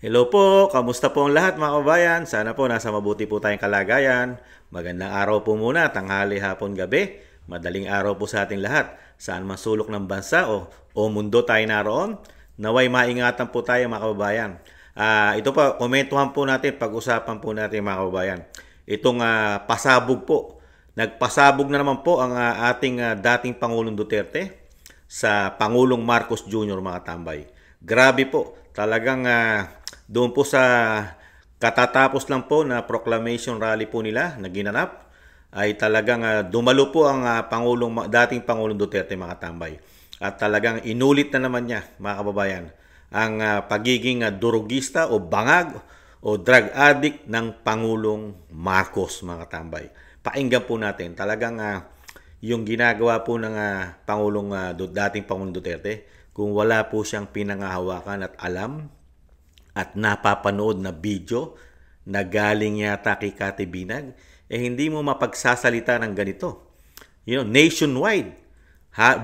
Hello po, kamusta po ang lahat mga kabayan? Sana po nasa mabuti po tayong kalagayan. Magandang araw po muna, tanghali, hapon, gabi. Madaling araw po sa ating lahat. Saan man sulok ng bansa o mundo tayo naroon, naway maingatan po tayo mga kababayan. Ito po, komentuhan po natin, pag-usapan po natin mga kababayan. Itong pasabog po. Nagpasabog na naman po ang ating dating Pangulong Duterte sa Pangulong Marcos Jr. mga tambay. Grabe po, talagang doon po sa katatapos lang po na proclamation rally po nila na ginanap, ay talagang dumalo po ang dating Pangulong Duterte mga tambay. At talagang inulit na naman niya mga kababayan ang pagiging durugista o bangag o drug addict ng Pangulong Marcos mga tambay. Pakinggan po natin talagang yung ginagawa po ng dating Pangulong Duterte, kung wala po siyang pinangahawakan at alam at napapanood na video na galing yata kay Kati Binag, hindi mo mapagsasalita ng ganito. Nationwide.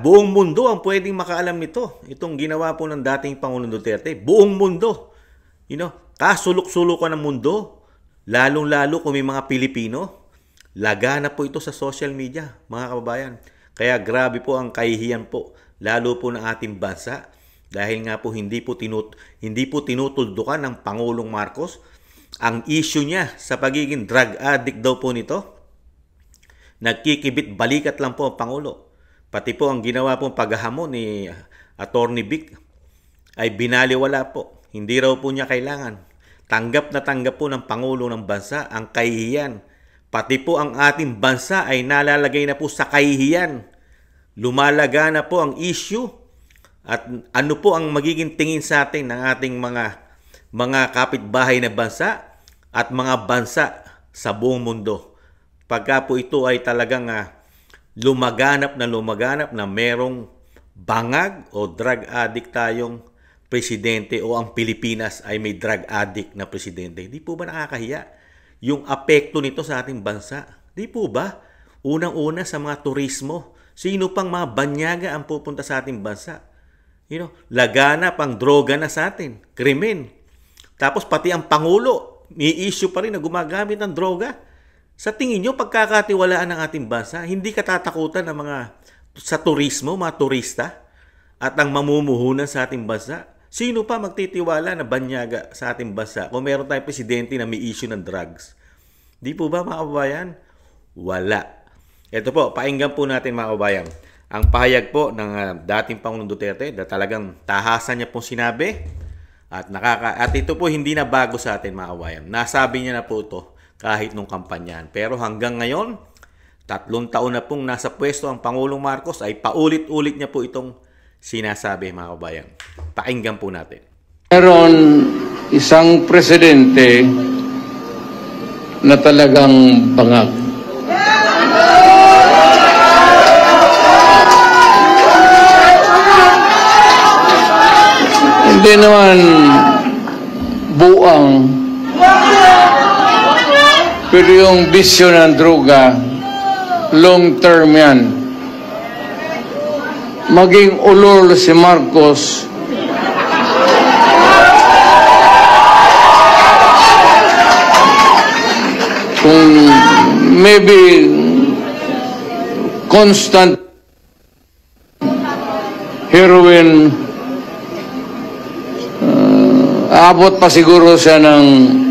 Buong mundo ang pwedeng makaalam nito. Itong ginawa po ng dating Pangulong Duterte. Buong mundo. Kasulok-sulukan ng mundo. Lalong-lalo kung may mga Pilipino. Lagana po ito sa social media, mga kababayan. Kaya grabe po ang kahihiyan po, lalo po ng ating bansa. Dahil nga po hindi po tinutuldukan ng Pangulong Marcos ang issue niya sa pagiging drug addict daw po nito. Nagkikibit balikat lang po ang Pangulo. Pati po ang ginawa pong paghahamon ni Attorney Vic ay binaliwala po. Hindi raw po niya kailangan. Tanggap na tanggap po ng Pangulo ng bansa ang kahihiyan. Pati po ang ating bansa ay nalalagay na po sa kahihiyan. Lumalaga na po ang issue. At ano po ang magiging tingin sa atin ng ating mga kapitbahay na bansa at mga bansa sa buong mundo? Pagka po ito ay talagang lumaganap na merong bangag o drug addict tayong presidente o ang Pilipinas ay may drug addict na presidente. Di po ba nakakahiya yung apekto nito sa ating bansa? Di po ba? Unang-una sa mga turismo. Sino pang mga banyaga ang pupunta sa ating bansa? Lagana pang droga na sa atin, krimen. Tapos pati ang Pangulo, may issue pa rin na gumagamit ng droga. Sa tingin nyo, pagkakatiwalaan ng ating bansa, hindi katatakutan ng sa turismo, mga turista, at ang mamumuhunan sa ating bansa? Sino pa magtitiwala na banyaga sa ating bansa kung meron tayong presidente na may issue ng drugs? Di po ba mga kababayan? Wala. Ito po, painggan po natin mga kababayan. Ang pahayag po ng dating Pangulong Duterte na talagang tahasan niya pong sinabi at ito po hindi na bago sa atin mga kabayan. Nasabi niya na po ito kahit nung kampanyahan. Pero hanggang ngayon, 3 taon na pong nasa pwesto ang Pangulong Marcos ay paulit-ulit niya po itong sinasabi mga kabayan. Pakinggan po natin. Meron isang presidente na talagang bangag. Hindi naman buang, pero yung bisyo ng droga, long term yan. Maging ulol si Marcos, kung maybe constant heroin, aabot pa siguro siya ng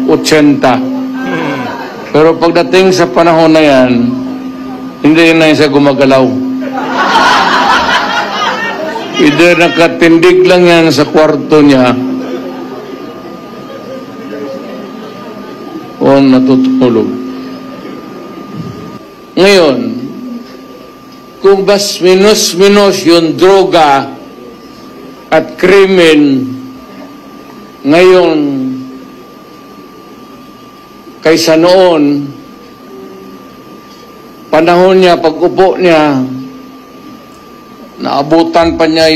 80. Pero pagdating sa panahon na yan, hindi na siya gumagalaw. Either nakatindig lang yan sa kwarto niya o natutulog. Ngayon, kung bas minus yung droga at krimen ngayon kaysa noon, panahon niya, pag-upo niya, naabutan pa niya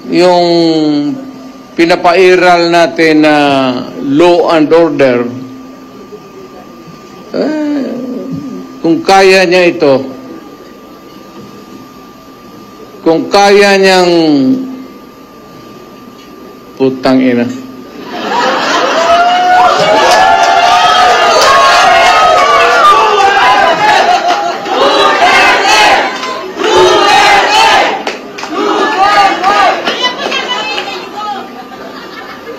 yung pinapairal natin na law and order. Kung kaya niya ito, kung kaya niyang Putang ina.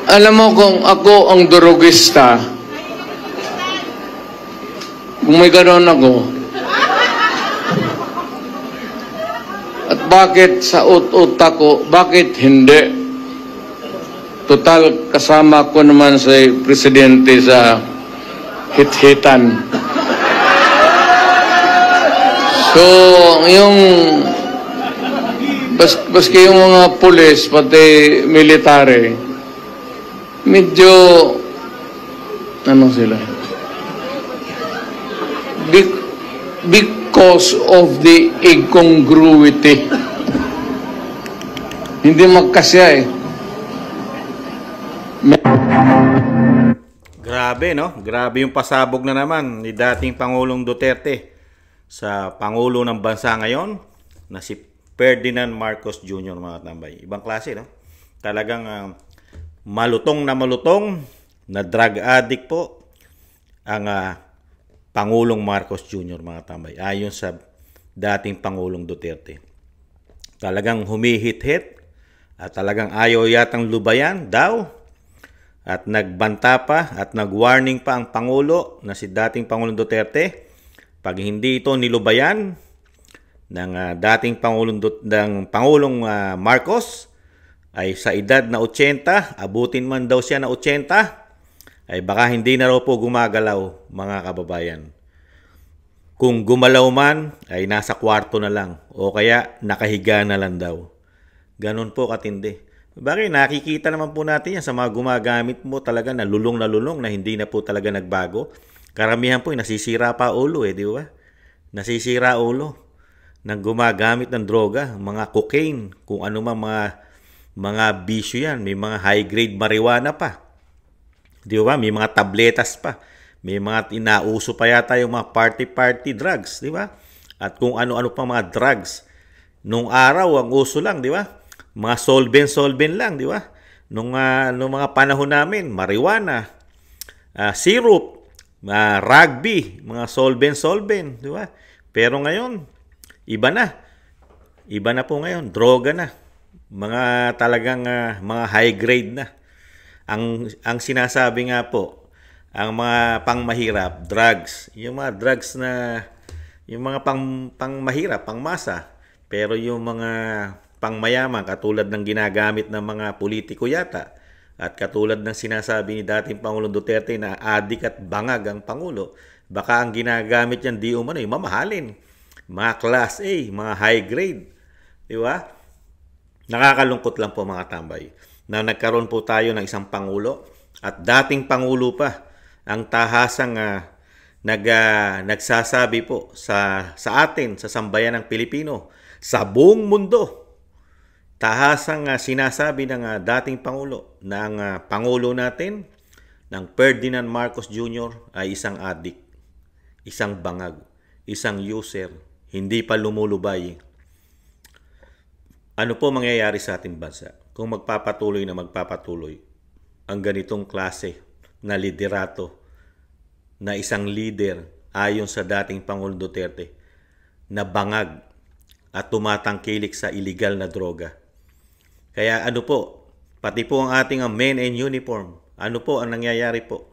Alam mo kung ako ang durugista, kung may gano'n ako, at bakit sa utak ko, bakit hindi? Total, kasama ko naman sa presidente sa hit-hitan. So, yung baski yung mga pulis, pati military, medyo ano sila? Because of the incongruity. Hindi magkasya eh. Grabe, no? Grabe yung pasabog na naman ni dating Pangulong Duterte sa Pangulo ng bansa ngayon na si Ferdinand Marcos Jr. mga tambay. Ibang klase, no? Talagang malutong na drug addict po ang Pangulong Marcos Jr. mga tambay. Ayon sa dating Pangulong Duterte. Talagang humihit-hit at talagang ayaw yatang lubayan daw. At nagbanta pa at nag-warning pa ang Pangulo na si dating Pangulong Duterte. Pag hindi ito nilubayan ng dating Pangulong Marcos, ay sa edad na 80, abutin man daw siya na 80, ay baka hindi na raw po gumagalaw mga kababayan. Kung gumalaw man, ay nasa kwarto na lang o kaya nakahiga na lang daw. Ganon po katindi. Bakit nakikita naman po natin yan sa mga gumagamit mo talaga na lulong na hindi na po talaga nagbago. Karamihan po nasisira pa ulo di ba? Nasisira ulo ng gumagamit ng droga, mga cocaine, kung ano man mga bisyo yan. May mga high-grade marijuana pa. Di ba? May mga tabletas pa. May mga inauso pa yata yung mga party drugs, di ba? At kung ano-ano pa mga drugs. Nung araw, ang uso lang, di ba? Mga solvent lang, di ba? Nung mga panahon namin, marijuana, syrup, rugby, mga solvent, di ba? Pero ngayon, iba na. Iba na po ngayon, droga na. Mga talagang mga high grade na. Ang sinasabi nga po, ang mga pangmahirap, drugs, yung mga drugs na yung mga pangmahirap, pangmasa, pero yung mga pangmayaman katulad ng ginagamit ng mga politiko yata at katulad ng sinasabi ni dating Pangulong Duterte na adik at bangag ang Pangulo, baka ang ginagamit yan di umano yung mamahalin, mga class A, mga high grade, di ba? Nakakalungkot lang po mga tambay na nagkaroon po tayo ng isang Pangulo at dating Pangulo pa ang tahasang nagsasabi po sa atin, sa sambayan ng Pilipino, sa buong mundo. Tahasang sinasabi ng dating Pangulo na ang Pangulo natin, ng Ferdinand Marcos Jr. ay isang adik, isang bangag, isang user, hindi pa lumulubay. Ano po mangyayari sa ating bansa kung magpapatuloy ang ganitong klase na liderato na isang leader ayon sa dating Pangulong Duterte na bangag at tumatangkilik sa illegal na droga? Kaya ano po, pati po ang ating men in uniform, ano po ang nangyayari po?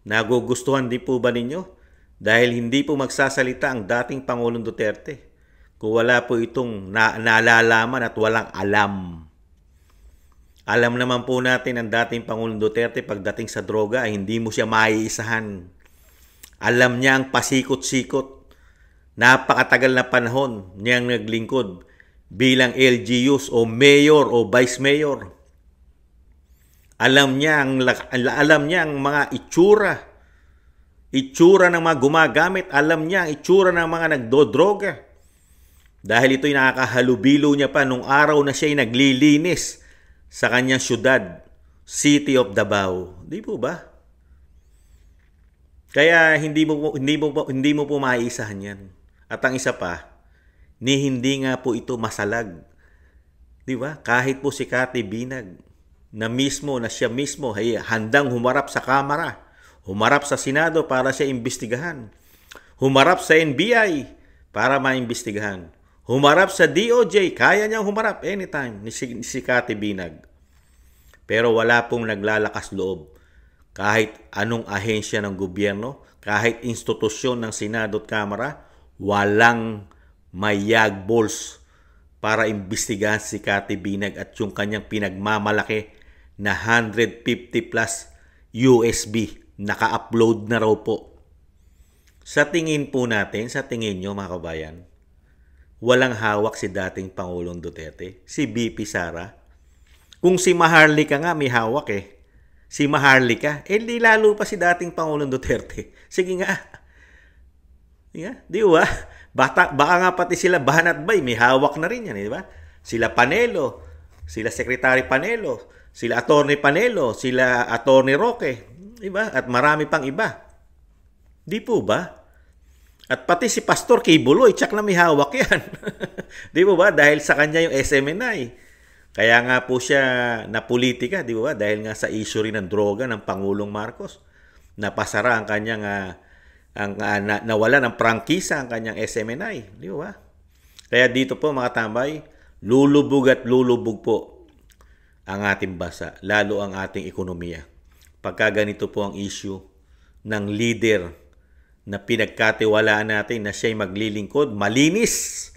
Nagugustuhan din po ba ninyo? Dahil hindi po magsasalita ang dating Pangulong Duterte kung wala po itong nalalaman at walang alam. Alam naman po natin ang dating Pangulong Duterte pagdating sa droga ay hindi mo siya maiisahan. Alam niya ang pasikot-sikot. Napakatagal na panahon niyang naglingkod bilang LGUs o mayor o vice mayor. Alam niya ang mga itsura ng mga gumagamit. Alam niya ang itsura ng mga nagdodroga. Dahil ito'y nakakahalubilo niya pa nung araw na siya'y naglilinis sa kanyang syudad, City of Davao. Di po ba? Kaya hindi mo po maiisahan yan. At ang isa pa, hindi nga po ito masalag. Di ba? Kahit po si Cathy Binag, na siya mismo ay handang humarap sa Kamara, humarap sa Senado para siya imbestigahan, humarap sa NBI para maimbestigahan, humarap sa DOJ, kaya niyang humarap anytime si Cathy Binag. Pero wala pong naglalakas loob. Kahit anong ahensya ng gobyerno, kahit institusyon ng Senado at Kamara, walang mayag balls para imbestigahan si Cathy Binag at yung kanyang pinagmamalaki na 150 plus USB. Naka-upload na raw po. Sa tingin po natin, sa tingin nyo mga kabayan, walang hawak si dating Pangulong Duterte, si BP Sara. Kung si Maharlika nga may hawak si Maharlika, di lalo pa si dating Pangulong Duterte. Sige nga. Di ba? Baka nga pati sila Banat Bay, may hawak na rin yan, di ba? Sila Panelo, sila Secretary Panelo, sila Attorney Panelo, sila Attorney Roque, di ba? At marami pang iba. Di po ba? At pati si Pastor Kibuloy, tsak na may hawak yan. Di po ba? Dahil sa kanya yung SMNI. Kaya nga po siya na politika, di ba? Dahil nga sa issue rin ng droga ng Pangulong Marcos. Napasara ang kanyang, nawala ng prangkisa ang kanyang SMNI. Di ba? Kaya dito po mga tambay, lulubog at lulubog po ang ating bansa, lalo ang ating ekonomiya. Pagka ganito po ang issue ng leader na pinagkatiwalaan natin na siya'y maglilingkod, malinis.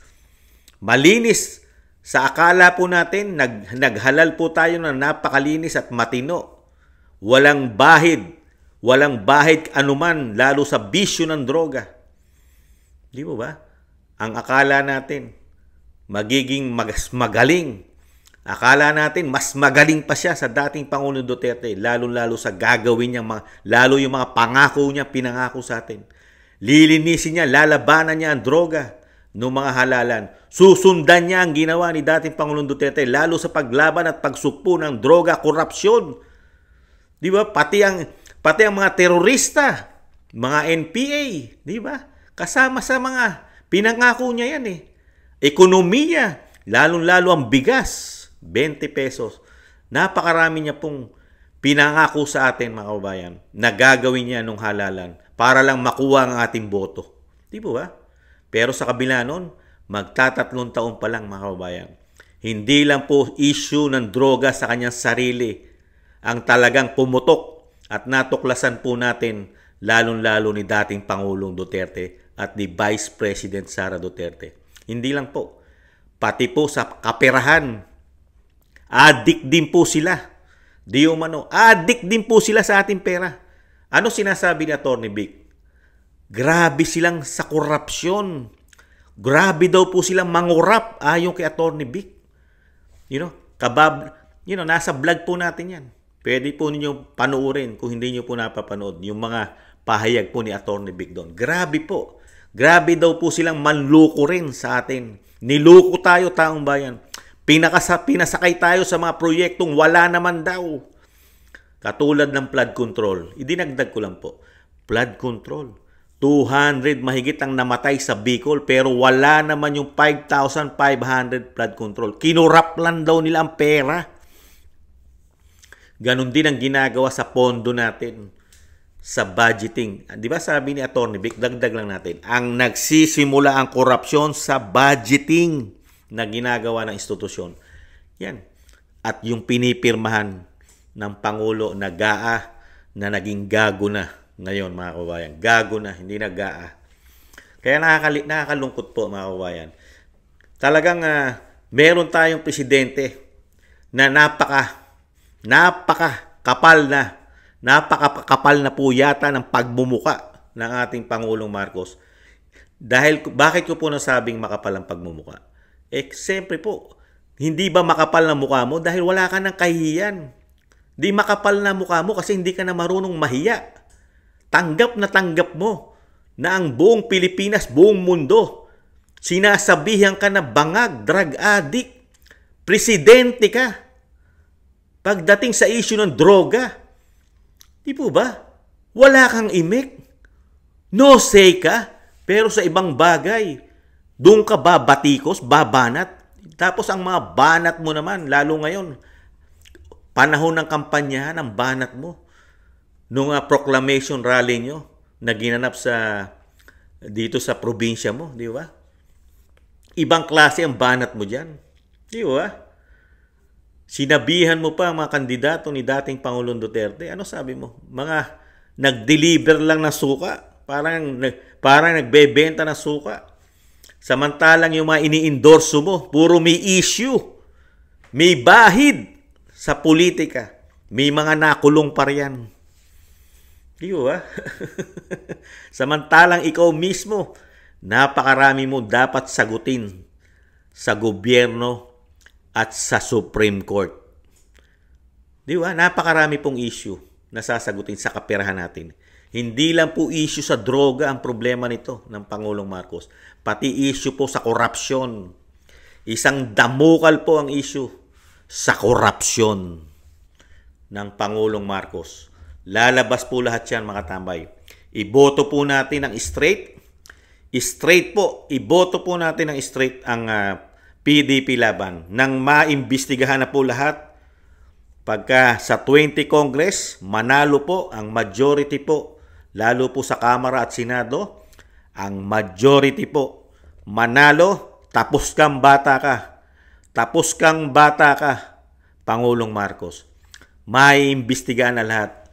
Sa akala po natin, naghalal po tayo ng napakalinis at matino. Walang bahid anuman, lalo sa bisyo ng droga. Di ba ba? Ang akala natin, magiging magaling. Akala natin, mas magaling pa siya sa dating Pangulong Duterte, lalo sa gagawin niya, lalo yung mga pangako niya, pinangako sa atin. Lilinisin niya, lalabanan niya ang droga ng mga halalan. Susundan niya ang ginawa ni dating Pangulong Duterte lalo sa paglaban at pagsukpo ng droga, korupsyon. Di ba? Pati ang mga terorista, mga NPA, di ba? Kasama sa mga pinangako niya yan Ekonomiya, lalo ang bigas, 20 pesos. Napakarami niya pong pinangako sa atin mga kababayan na gagawin niya nung halalan para lang makuha ang ating boto. Di ba? Pero sa kabila nun, magtatatlong taon pa lang mga kababayan. Hindi lang po issue ng droga sa kanyang sarili ang talagang pumutok at natuklasan po natin lalong-lalo ni dating Pangulong Duterte at ni Vice President Sara Duterte. Hindi lang po. Pati po sa kaperahan. Addict din po sila. Di umano. Addict din po sila sa ating pera. Ano sinasabi ni Atty. Vic? Grabe silang sa korupsyon. Grabe daw po silang mangurap ayon kay Atty. Vic. Nasa vlog po natin yan. Pwede po ninyo panuorin kung hindi nyo po napapanood yung mga pahayag po ni Atty. Vic doon. Grabe po. Grabe daw po silang manloko rin sa atin. Niloko tayo taong bayan. Pinasakay tayo sa mga proyektong wala naman daw. Katulad ng flood control. Idinagdag ko lang po. Flood control. 200 mahigit ang namatay sa Bicol pero wala naman yung 5,500 flood control. Kinurap lang daw nila ang pera. Ganon din ang ginagawa sa pondo natin sa budgeting. Di ba sabi ni Atty. Vic, dagdag lang natin, ang nagsisimula ang korupsyon sa budgeting na ginagawa ng institusyon. Yan. At yung pinipirmahan ng Pangulo na GAA na naging gago na ngayon mga kababayan. Gago na, hindi na GAA. Kaya nakakalungkot po mga kababayan. Talagang meron tayong presidente na napakakapal na po yata ng pagmumuka ng ating Pangulong Marcos. Bakit ko po nasabing makapal ang pagmumuka? Siyempre po, hindi ba makapal na mukha mo dahil wala ka ng kahihiyan? Di makapal na mukha mo kasi hindi ka na marunong mahiya. Tanggap mo na ang buong Pilipinas, buong mundo, sinasabihan ka na bangag, drug addict, presidente ka. Pagdating sa issue ng droga, di po ba? Wala kang imik. No say ka, pero sa ibang bagay, doon ka babatikos, babanat. Tapos ang mga banat mo naman, lalo ngayon, panahon ng kampanyahan, ang banat mo. Nung proclamation rally nyo na ginanap dito sa probinsya mo, di ba? Ibang klase ang banat mo dyan. Di ba? Sinabihan mo pa ang mga kandidato ni dating Pangulong Duterte. Ano sabi mo? Mga nag-deliver lang ng suka. Parang nagbebenta ng suka. Samantalang yung mga ini-endorso mo, puro may issue. May bahid sa politika. May mga nakulong pa riyan. Di ba? Samantalang ikaw mismo, napakarami mo dapat sagutin sa gobyerno at sa Supreme Court. Di ba? Napakarami pong issue na sasagutin sa kaperahan natin. Hindi lang po issue sa droga ang problema nito ng Pangulong Marcos. Pati issue po sa korupsyon. Isang damukal po ang issue sa korupsyon ng Pangulong Marcos. Lalabas po lahat yan, mga tambay. Iboto po natin ng straight. Straight po. Iboto po natin ng straight ang PDP laban. Nang maimbestigahan na po lahat, pagka sa 20 Congress, manalo po ang majority po, lalo po sa Kamara at Senado, ang majority po, manalo, tapos kang bata ka. Tapos kang bata ka, Pangulong Marcos. Maimbestigahan na lahat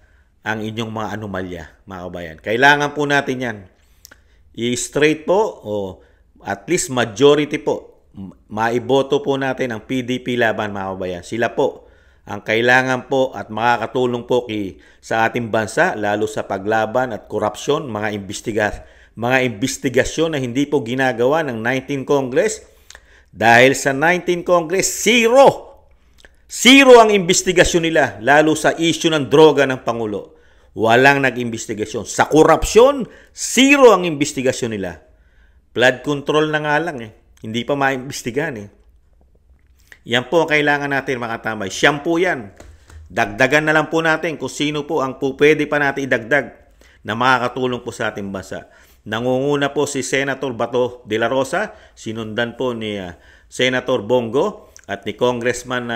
ang inyong mga anomalya, mga kabayan. Kailangan po natin yan. I-straight po, o at least majority po, maiboto po natin ang PDP laban, mga kabayan. Sila po ang kailangan po at makakatulong po sa ating bansa, lalo sa paglaban at korupsyon, mga investigasyon na hindi po ginagawa ng 19 Congress. Dahil sa 19 Congress, zero ang investigasyon nila, lalo sa issue ng droga ng Pangulo. Walang nag-investigasyon. Sa korupsyon, zero ang investigasyon nila. Flood control na nga lang Hindi pa maimbestigahan Yan po ang kailangan natin, mga tambay. Siyam po yan. Dagdagan na lang po natin kung sino po ang pwede pa natin idagdag na makakatulong po sa ating bansa. Nangunguna po si Senator Bato de la Rosa, sinundan po ni Senator Bongo at ni Congressman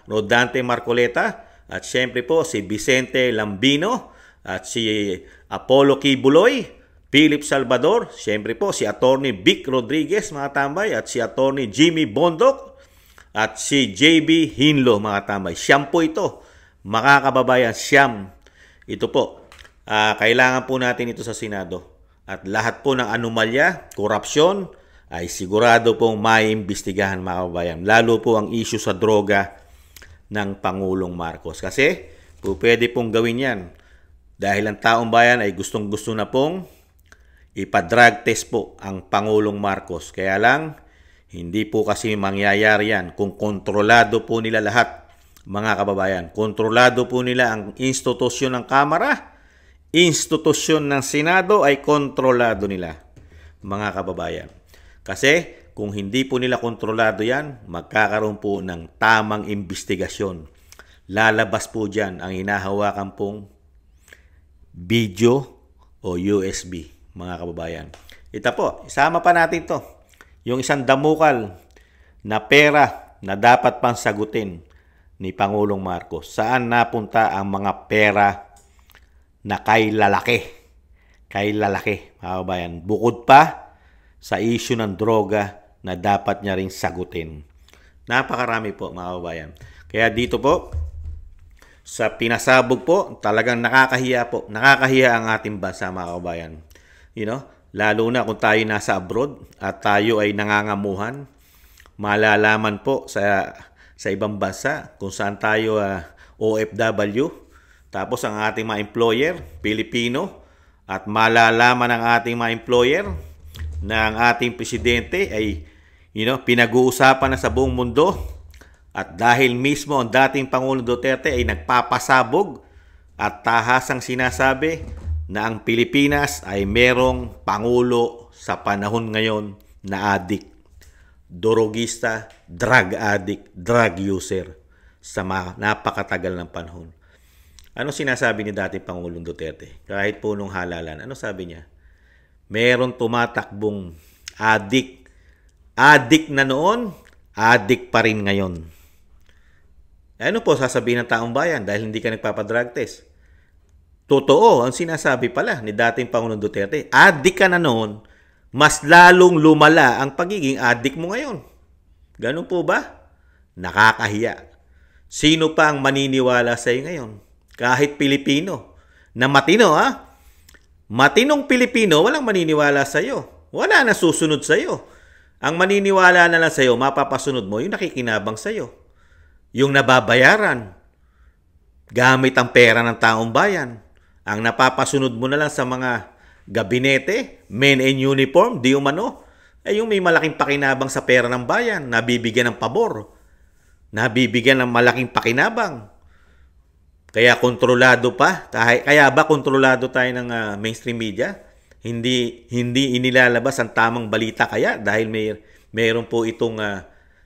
Rodante Marcoleta, at siyempre po si Vicente Lambino at si Apollo Kibuloy, Philip Salvador, siyempre po si Attorney Vic Rodriguez, mga tambay, at si Attorney Jimmy Bondok at si JB Hinlo, mga tambay. Siyam po ito, mga kababayan, siyam. Ito po, kailangan po natin ito sa Senado. At lahat po ng anomalya, korupsyon, ay sigurado pong maiimbestigahan, mga kababayan. Lalo po ang issue sa droga ng Pangulong Marcos. Kasi po pwede pong gawin yan. Dahil ang taong bayan ay gustong-gusto na pong ipa-drug test po ang Pangulong Marcos. Kaya lang, hindi po kasi mangyayari yan kung kontrolado po nila lahat, mga kababayan. Kontrolado po nila ang institusyon ng Kamara, institusyon ng Senado ay kontrolado nila, mga kababayan. Kasi kung hindi po nila kontrolado yan, magkakaroon po ng tamang investigasyon. Lalabas po dyan ang hinahawakan pong video o USB, mga kababayan. Ito po, isama pa natin to. Yung isang damukal na pera na dapat pang sagutin ni Pangulong Marcos. Saan napunta ang mga pera na kay lalaki? Kay lalaki, mga kababayan. Bukod pa sa issue ng droga na dapat niya ring sagutin. Napakarami po, mga kababayan. Kaya dito po, sa pinasabog po, talagang nakakahiya po. Nakakahiya ang ating bansa, mga kababayan. Lalo na kung tayo nasa abroad at tayo ay nangangamuhan. Malalaman po sa ibang bansa kung saan tayo OFW. Tapos ang ating mga employer, Pilipino. At malalaman ng ating mga employer na ang ating presidente ay pinag-uusapan na sa buong mundo, at dahil mismo ang dating Pangulong Duterte ay nagpapasabog at tahasang sinasabi na ang Pilipinas ay merong Pangulo sa panahon ngayon na addict, drogista, drug addict, drug user sa napakatagal ng panahon. Ano sinasabi ni dating Pangulong Duterte? Kahit po nung halalan, ano sabi niya? Meron tumatakbong addict. Addict na noon, addict pa rin ngayon. Ano po sasabihin ng taong bayan dahil hindi ka nagpapadrug test? Totoo, ang sinasabi pala ni dating Pangulong Duterte, addict ka na noon, mas lalong lumala ang pagiging addict mo ngayon. Ganun po ba? Nakakahiya. Sino pa ang maniniwala sa iyo ngayon? Kahit Pilipino. Na matino ha? Matinong Pilipino, walang maniniwala sa iyo. Wala na susunod sa iyo. Ang maniniwala na lang sa iyo, mapapasunod mo, yung nakikinabang sa iyo. Yung nababayaran. Gamit ang pera ng taong bayan. Ang napapasunod mo na lang sa mga gabinete, men in uniform, di umano, ay yung may malaking pakinabang sa pera ng bayan, nabibigyan ng pabor, nabibigyan ng malaking pakinabang. Kaya kontrolado pa, kaya ba kontrolado tayo ng mainstream media? Hindi inilalabas ang tamang balita kaya dahil mayroon po itong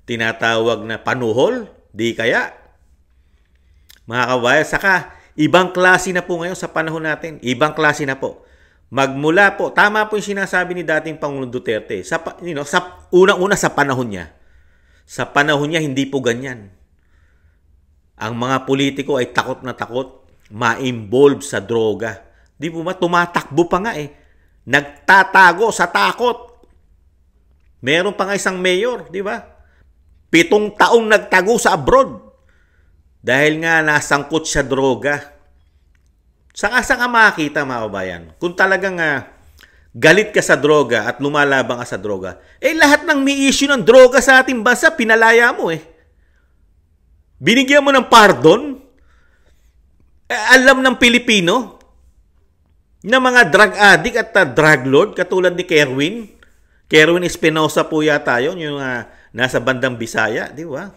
tinatawag na panuhol, di kaya? Mga kabayan, saka ibang klase na po ngayon sa panahon natin. Ibang klase na po. Magmula po, tama po yung sinasabi ni dating Pangulong Duterte. Unang-una sa panahon niya. Sa panahon niya, hindi po ganyan. Ang mga politiko ay takot na takot ma-involve sa droga. Di po ba? Tumatakbo pa nga eh. Nagtatago sa takot. Meron pa nga isang mayor, di ba? 7 taong nagtago sa abroad. Dahil nga nasangkot sa droga. Saan ka makakita mga kabayan? Kung talagang galit ka sa droga at lumalabang ka sa droga, lahat ng may issue ng droga sa ating bansa, pinalaya mo eh. Binigyan mo ng pardon. Alam ng Pilipino na mga drug addict at drug lord, katulad ni Kerwin Espinosa po yata yun, yung nasa bandang Bisaya, di ba?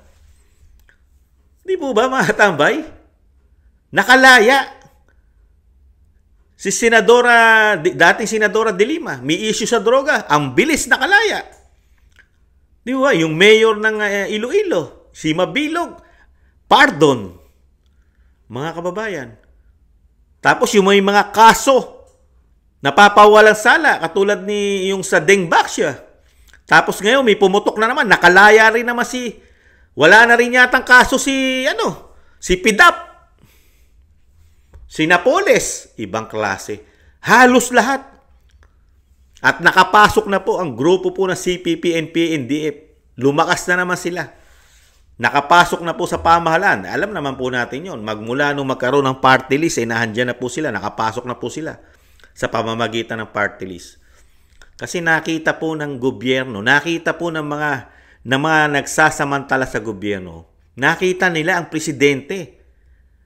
Di po ba mga tambay? Nakalaya. Si dating Senadora de Lima, may issue sa droga. Ang bilis nakalaya. Di ba? Yung mayor ng Iloilo, si Mabilog, pardon. Mga kababayan. Tapos yung may mga kaso, napapawalang sala, katulad ni yung sa Deng Baxia. Tapos ngayon, may pumutok na naman. Nakalaya rin naman wala na rin yatang kaso si Pidap. Si Napoles, ibang klase. Halos lahat. At nakapasok na po ang grupo po ng CPP, NPA, NDF. Lumakas na naman sila. Nakapasok na po sa pamahalaan. Alam naman po natin yon. Magmula nung magkaroon ng party list, nahandyan na po sila. Nakapasok na po sila sa pamamagitan ng party list. Kasi nakita po ng gobyerno, nakita po ng mga nagsasamantala sa gobyerno, nakita nila ang presidente.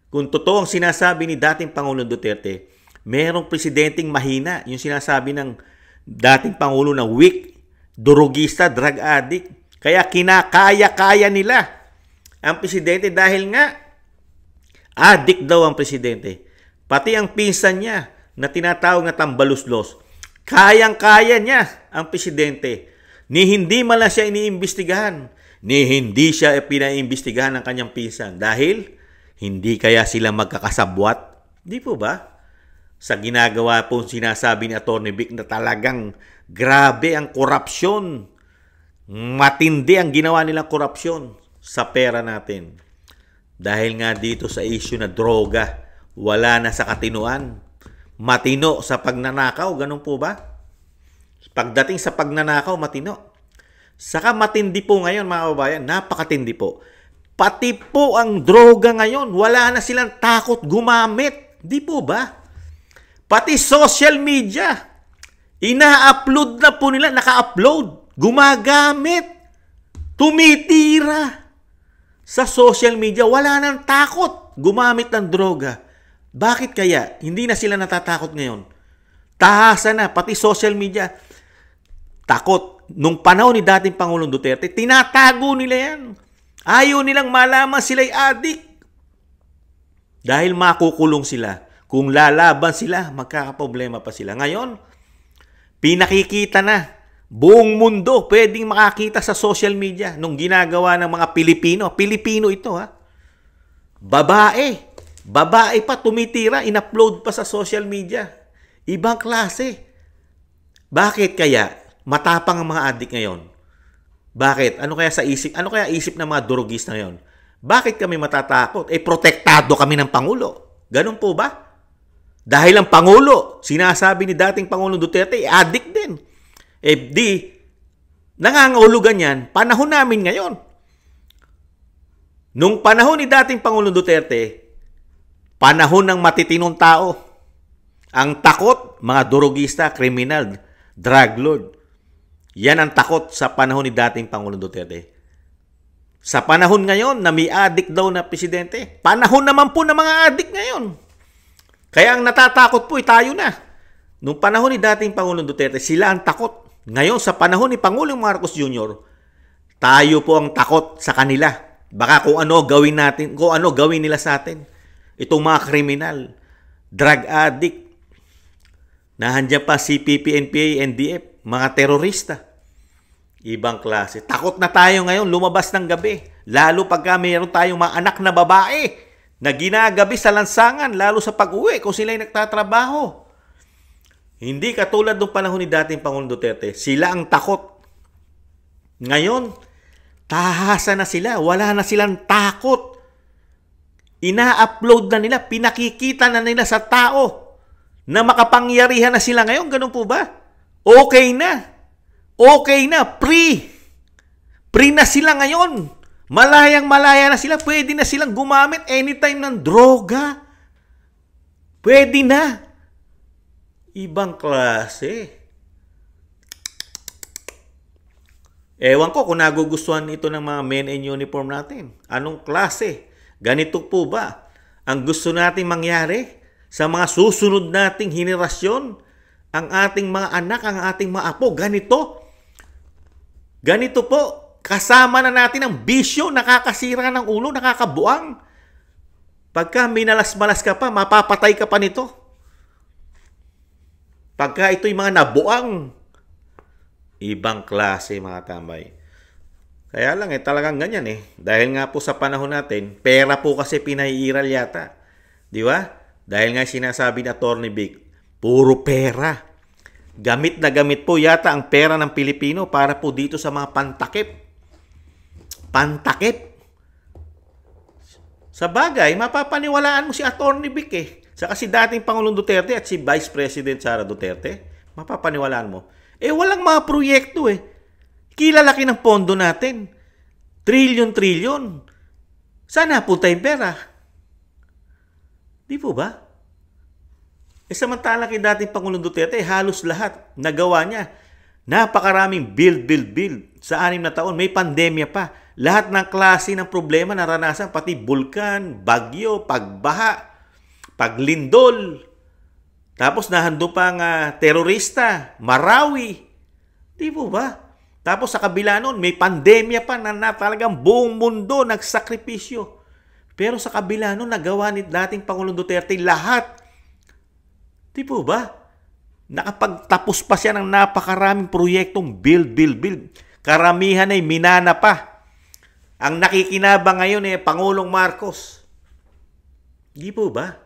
Kung totoo ang sinasabi ni dating Pangulong Duterte, merong presidenteng mahina. Yung sinasabi ng dating Pangulo na weak, durugista, drug addict. Kaya kinakaya-kaya nila ang presidente dahil nga addict daw ang presidente. Pati ang pinsan niya na tinatawag na tambaluslos, kayang-kaya niya ang presidente. Ni hindi man lang siya iniimbestigahan, ni hindi siya pinaimbestigahan ng kanyang pinsan dahil hindi kaya sila magkakasabwat. Di po ba? Sa ginagawa po sinasabi ni Atty. Vic na talagang grabe ang korupsyon. Matindi ang ginawa nilang korupsyon sa pera natin. Dahil nga dito sa issue na droga, wala na sa katinuan. Matino sa pagnanakaw, ganun po ba? Pagdating sa pagnanakaw, matino. Saka matindi po ngayon mga kababayan, napakatindi po. Pati po ang droga ngayon, wala na silang takot gumamit. Di po ba? Pati social media, ina-upload na po nila, naka-upload, gumagamit, tumitira. Sa social media, wala nang takot gumamit ng droga. Bakit kaya? Hindi na sila natatakot ngayon. Tahasa na, pati social media, takot. Nung panahon ni dating Pangulong Duterte, tinatago nila yan. Ayaw nilang malaman sila'y adik. Dahil makukulong sila. Kung lalaban sila, magkakaproblema pa sila. Ngayon, pinakikita na. Buong mundo pwedeng makakita sa social media nung ginagawa ng mga Pilipino. Pilipino ito ha. Babae. Babae pa tumitira, in-upload pa sa social media. Ibang klase. Bakit kaya? Matapang ang mga adik ngayon. Bakit? Ano kaya isip ng mga drugista ngayon? Bakit kami matatakot? Protektado kami ng Pangulo. Ganun po ba? Dahil ang Pangulo, sinasabi ni dating Pangulong Duterte, addict din. Nangangahulugan yan, panahon namin ngayon. Nung panahon ni dating Pangulong Duterte, panahon ng matitinong tao. Ang takot, mga durugista, kriminal, drug lord. Yan ang takot sa panahon ni dating Pangulong Duterte. Sa panahon ngayon na may addict daw na presidente, panahon naman po ng mga addict ngayon. Kaya ang natatakot po tayo na. Nung panahon ni dating Pangulong Duterte, sila ang takot. Ngayon sa panahon ni Pangulong Marcos Jr., tayo po ang takot sa kanila. Baka kung ano gawin natin, kung ano gawin nila sa atin. Itong mga kriminal, drug addict, nahandyan pa CPP, NPA, NDF, mga terorista. Ibang klase. Takot na tayo ngayon lumabas ng gabi. Lalo pagka mayroon tayong mga anak na babae na ginagabi sa lansangan, lalo sa pag-uwi kung sila'y nagtatrabaho. Hindi katulad ng panahon ni dating Pangulong Duterte. Sila ang takot. Ngayon, tahasa na sila. Wala na silang takot. Ina-upload na nila. Pinakikita na nila sa tao na makapangyarihan na sila ngayon. Ganun po ba? Okay na. Okay na, free. Free na sila ngayon. Malayang-malaya na sila. Pwede na silang gumamit anytime ng droga. Pwede na. Ibang klase. Ewan ko kung nagugustuhan ito ng mga men in uniform natin. Anong klase? Ganito po ba ang gusto nating mangyari sa mga susunod nating henerasyon? Ang ating mga anak, ang ating mga apo. Ganito po, kasama na natin ang bisyo, nakakasira ng ulo, nakakabuang. Pagka minalas-malas ka pa, mapapatay ka pa nito. Pagka ito'y mga nabuang, ibang klase mga tambay. Kaya lang talagang ganyan Dahil nga po sa panahon natin, pera po kasi pinaiiral yata. Di ba? Dahil nga sinasabi ni Atty. Vic, puro pera. Gamit na gamit po yata ang pera ng Pilipino para po dito sa mga pantakip. Pantakip. Sa bagay, mapapaniwalaan mo si Atty. Vic Saka si dating Pangulong Duterte at si Vice President Sara Duterte, mapapaniwalaan mo. Walang mga proyekto Kilalaki ng pondo natin. Trilyon-trilyon. Saan napunta yung pera? Di po ba? Samantala kay dating Pangulong Duterte, halos lahat nagawa niya. Napakaraming build. Sa 6 na taon, may pandemya pa. Lahat ng klase ng problema naranasan, pati bulkan, bagyo, pagbaha, paglindol. Tapos nahando pang terorista, Marawi. Di po ba? Tapos sa kabila nun, may pandemya pa na talagang buong mundo nagsakripisyo. Pero sa kabila nun, nagawa ni dating Pangulong Duterte lahat. Di po ba? Nakapagtapos pa siya ng napakaraming proyektong build. Karamihan ay minana pa. Ang nakikinabang ngayon Pangulong Marcos. Di po ba?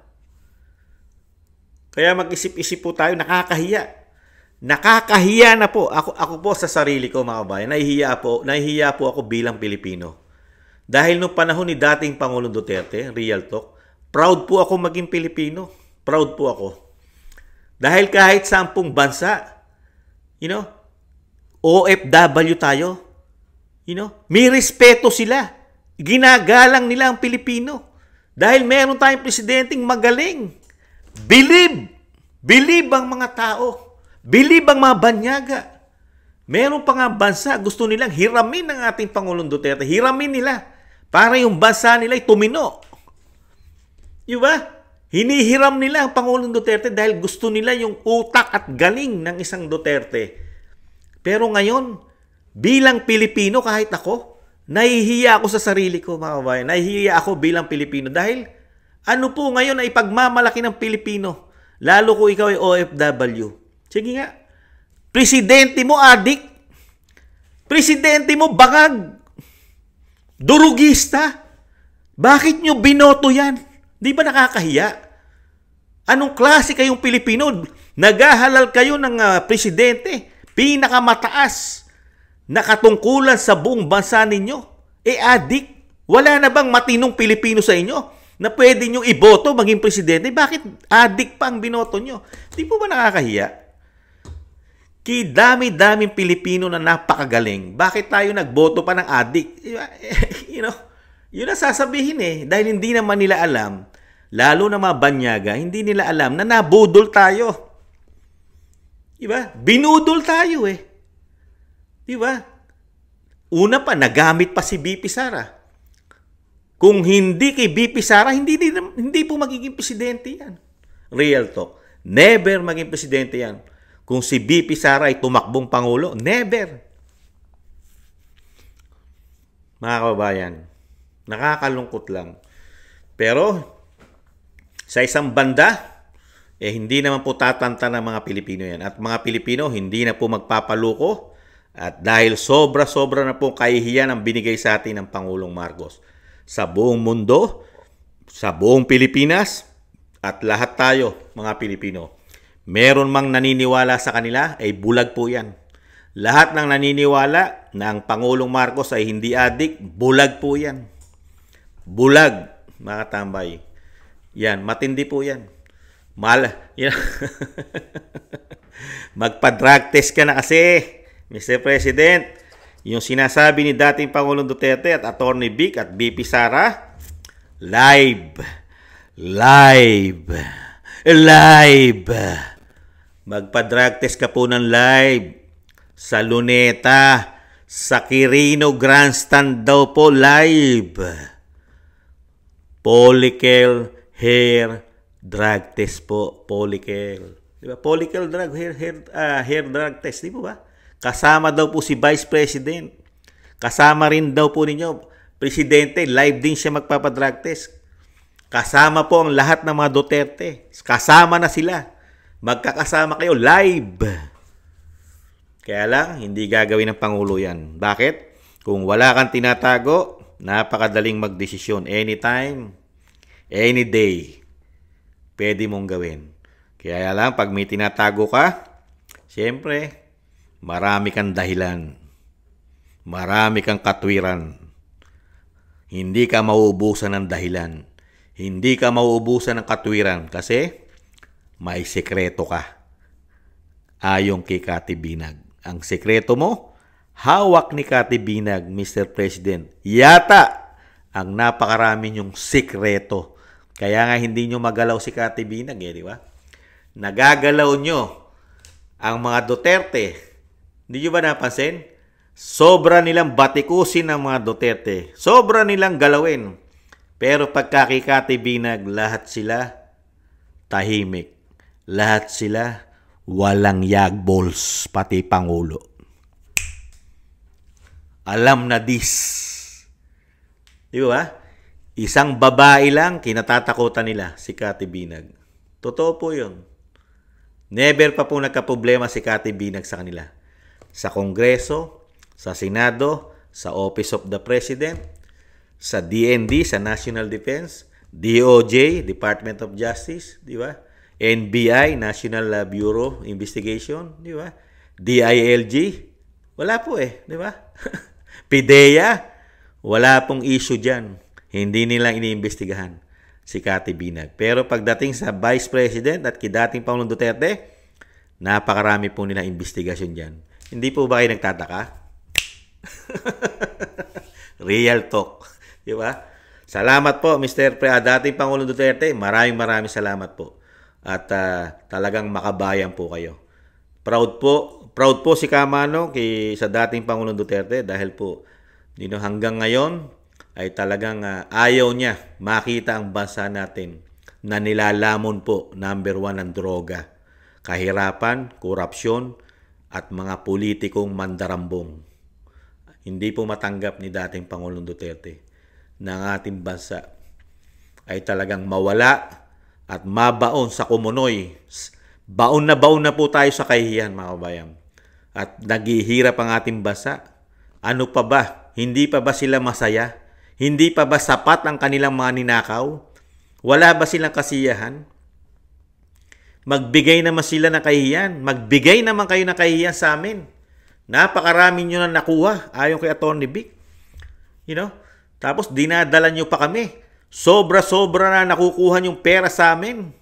Kaya mag-isip-isip po tayo, nakakahiya. Nakakahiya na po. Ako po sa sarili ko mga kabayan, nahihiya po ako bilang Pilipino. Dahil nung panahon ni dating Pangulong Duterte, real talk, proud po ako maging Pilipino. Proud po ako. Dahil kahit 10 bansa, OFW tayo, may respeto sila. Ginagalang nila ang Pilipino. Dahil meron tayong presidenteng magaling. Believe ang mga tao. Believe ang mga banyaga. Meron pa nga bansa, gusto nilang hiramin ng ating Pangulong Duterte. Hiramin nila para yung bansa nila ay tumino. Diba? Hinihiram nila ang Pangulong Duterte dahil gusto nila yung utak at galing ng isang Duterte. Pero ngayon, bilang Pilipino, kahit ako, nahihiya ako sa sarili ko, mga kabayan. Nahihiya ako bilang Pilipino dahil ano po ngayon ay pagmamalaki ng Pilipino, lalo kung ikaw ay OFW. Sige nga, presidente mo adik, presidente mo bangag, durugista. Bakit nyo binoto yan? Di ba nakakahiya? Anong klase kayong Pilipino? Naghahalal kayo ng presidente, pinakamataas na katungkulan sa buong bansa ninyo. Adik. Wala na bang matinong Pilipino sa inyo na pwede nyo iboto maging presidente? Bakit adik pa ang binoto nyo? Di po ba nakakahiya? Dami-daming Pilipino na napakagaling. Bakit tayo nagboto pa ng adik? You know, yun ang sasabihin eh. Dahil hindi naman nila alam, lalo na mga banyaga, hindi nila alam na nabudol tayo. Diba? Binudol tayo eh. Diba? Una pa, nagamit pa si BP Sara. Kung hindi kay BP Sara, hindi po magiging presidente yan. Real talk. Never maging presidente yan. Kung si BP Sara ay tumakbong pangulo, never. Mga kababayan, nakakalungkot lang. Pero, sa isang banda, hindi naman po tatanta ng mga Pilipino yan. At mga Pilipino, hindi na po magpapaluko. At dahil sobra-sobra na po kahihiyan ang binigay sa atin ng Pangulong Marcos. Sa buong mundo, sa buong Pilipinas, at lahat tayo, mga Pilipino. Meron mang naniniwala sa kanila, ay bulag po yan. Lahat ng naniniwala na ang Pangulong Marcos ay hindi adik, bulag po yan. Bulag, mga tambay. Yan, matindi po yan. Yan. Magpa-drug test ka na kasi, Mr. President. Yung sinasabi ni dating Pangulong Duterte at Attorney Vic at BP Sara, live. Magpa-drug test ka po ng live. Sa Luneta, sa Quirino Grandstand daw po live. Polykel hair drug test po. Polykel. Diba? Polykel drug hair drug test. Di po ba? Kasama daw po si Vice President. Kasama rin daw po ninyo, Presidente. Live din siya magpapadrug test. Kasama po ang lahat ng mga Duterte. Kasama na sila. Magkakasama kayo live. Kaya lang, hindi gagawin ng Pangulo yan. Bakit? Kung wala kang tinatago, napakadaling magdesisyon. Anytime, any day, pwede mong gawin. Kaya lang, pag may tinatago ka, siyempre, marami kang dahilan. Marami kang katwiran. Hindi ka mauubusan ng dahilan. Hindi ka mauubusan ng katwiran kasi may sekreto ka. Ayon kay Kati Binag. Ang sekreto mo, hawak ni Kati Binag, Mr. President. Yata ang napakarami niyong sekreto. Kaya nga hindi nyo magalaw si Kati Binag, di ba? Nagagalaw nyo ang mga Duterte. Hindi nyo ba napansin? Sobra nilang batikusin ng mga Duterte. Sobra nilang galawin. Pero pagka kay Kati Binag, lahat sila tahimik. Lahat sila walang yagballs, pati Pangulo. Alam na this. Di ba? Isang babae lang, kinatatakutan nila, si Kati Binag. Totoo po yun. Never pa po nagkaproblema si Kati Binag sa kanila. Sa Kongreso, sa Senado, sa Office of the President, sa DND, sa National Defense, DOJ, Department of Justice, di ba? NBI, National Bureau Investigation, di ba? DILG, wala po di ba? PIDEA, wala pong issue dyan. Hindi nila iniimbestigahan si Kati Binag. Pero pagdating sa Vice President at dating Pangulong Duterte, napakarami po nila investigasyon dyan. Hindi po ba kayo nagtataka? Real talk. Di ba? Salamat po, Mr. Dating Pangulong Duterte. Maraming salamat po. At talagang makabayan po kayo. Proud po si Kamano sa dating Pangulong Duterte dahil po hanggang ngayon ay talagang ayaw niya makita ang bansa natin na nilalamon po number 1 ang droga, kahirapan, korupsyon at mga politikong mandarambong. Hindi po matanggap ni dating Pangulong Duterte na ang ating bansa ay talagang mawala at mabaon sa kumunoy. Baon na po tayo sa kahihiyan, mga kabayan. At naghihirap ang ating bansa. Ano pa ba? Hindi pa ba sila masaya? Hindi pa ba sapat ang kanilang mga ninakaw? Wala ba silang kasiyahan? Magbigay naman sila ng kahihiyan. Magbigay naman kayo ng kahihiyan sa amin. Napakarami nyo na nakuha ayon kay Attorney Vic. Tapos dinadala nyo pa kami. Sobra-sobra na nakukuha yung pera sa amin.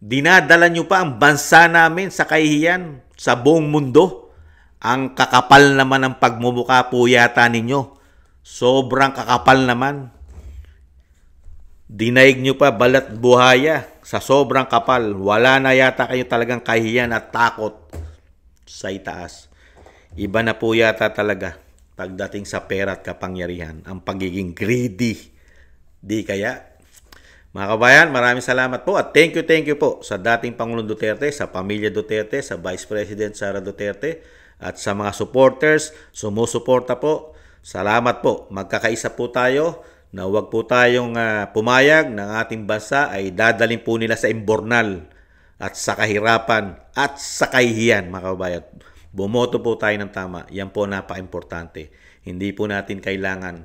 Dinadala nyo pa ang bansa namin sa kahihiyan sa buong mundo. Ang kakapal naman ng pagmumukha po yata ninyo. Sobrang kakapal naman. Dinaig nyo pa balat buhaya sa sobrang kapal. Wala na yata kayo talagang kahihiyan at takot sa itaas. Iba na po yata talaga pagdating sa pera at kapangyarihan, ang pagiging greedy. Di kaya? Mga kabayan, maraming salamat po at thank you po sa dating Pangulong Duterte, sa pamilya Duterte, sa Vice President Sara Duterte at sa mga supporters, sumusuporta po. Salamat po. Magkakaisa po tayo na huwag po tayong pumayag ng ating bansa ay dadalhin po nila sa imbornal at sa kahirapan at sa kahihiyan, mga kabayan. Bumoto po tayo ng tama. Yan po napaka-importante. Hindi po natin kailangan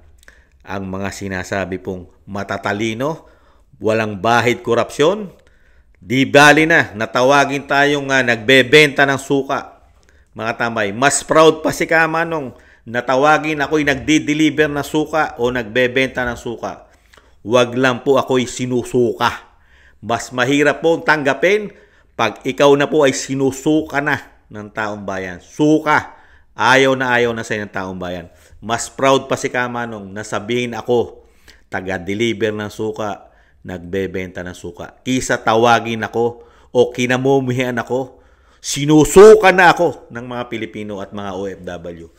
ang mga sinasabi pong matatalino, walang bahid korupsyon. Di bali na, natawagin tayong nagbebenta ng suka. Mga tambay, mas proud pa si Kama nung natawagin ako'y nagdi-deliver ng suka o nagbebenta ng suka. Wag lang po ako'y sinusuka. Mas mahirap po tanggapin pag ikaw na po ay sinusuka na ng taong bayan. Suka. Ayaw na sa ng taong bayan. Mas proud pa si Kama nung nasabihin ako, taga-deliver ng suka, nagbebenta ng suka. Kisa tawagin ako o kinamumihan ako, sinusuka na ako ng mga Pilipino at mga OFW.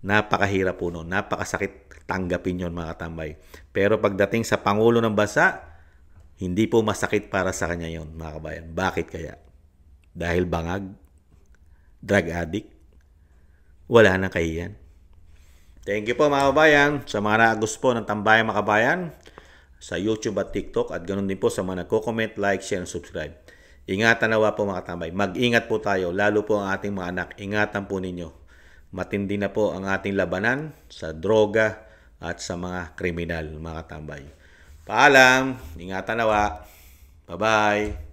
Napakahirap po nun. Napakasakit tanggapin yon, mga katambay. Pero pagdating sa Pangulo ng Bansa, hindi po masakit para sa kanya yon, mga kabayan. Bakit kaya? Dahil bangag? Drug addict? Wala nang kahiyan. Thank you po, mga kabayan, sa mga naagos po ng Tambayan Mga Kabayan sa YouTube at TikTok at ganoon din po sa mga nagko-comment, like, share, and subscribe. Ingatan nawa po, mga katambay. Mag-ingat po tayo, lalo po ang ating mga anak. Ingatan po ninyo. Matindi na po ang ating labanan sa droga at sa mga kriminal, mga katambay. Paalam, ingatan nawa. Bye-bye.